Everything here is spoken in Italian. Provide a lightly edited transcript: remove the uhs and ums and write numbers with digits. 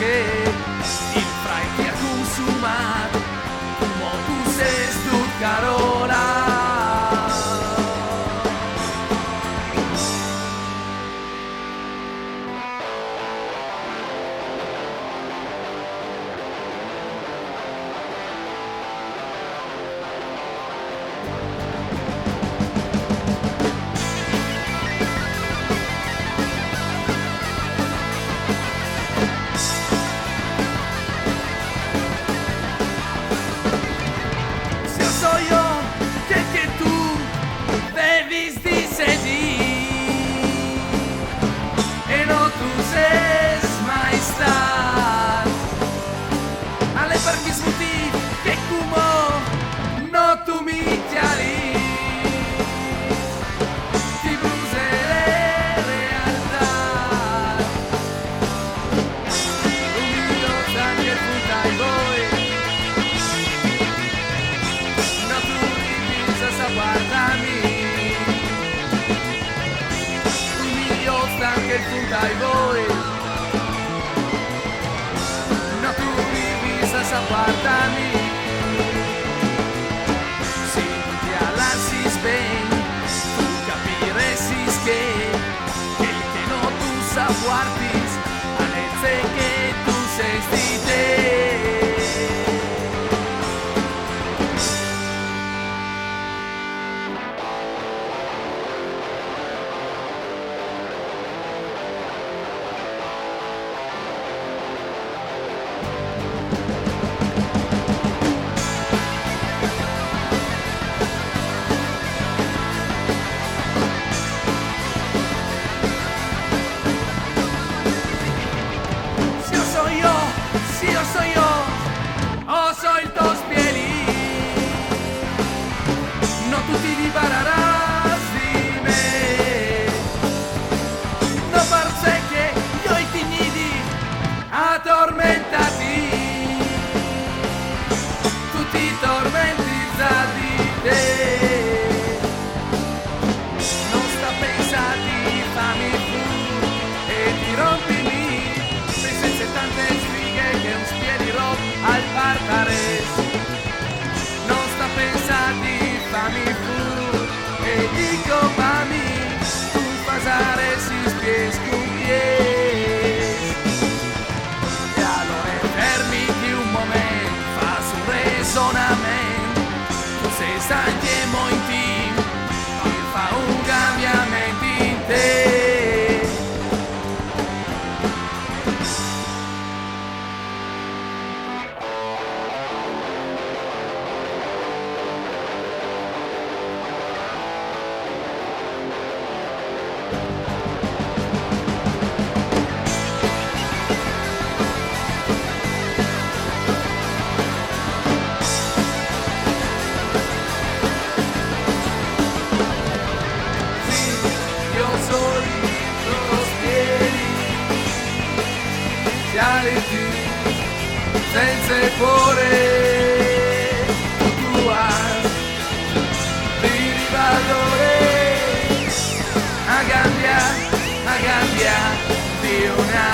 che il frai ti ha consumato como tu sei tu Carola. Che puntai voi no tu vivi senza guardarmi si ti alassis ben tu capiresis que no tu saguartis aleze que tu sestite. Soy yo, o soy tos pieli, no tú te liberarás de me, no parece que yo y ti nidi atormentati, tu ti tormenti di te, non sta pensati, fammi tu e ti rompimi, senza tante stringhe che un spiedirò al partares, non sta pensati, fammi fu e dico fammi, tu pasare si spies con pies, e allora fermiti un momento, fas un resonamento, tu sei stanchemo in team, e fa un cambiamento in te. Senza cuore tu hai di valore a cambia di una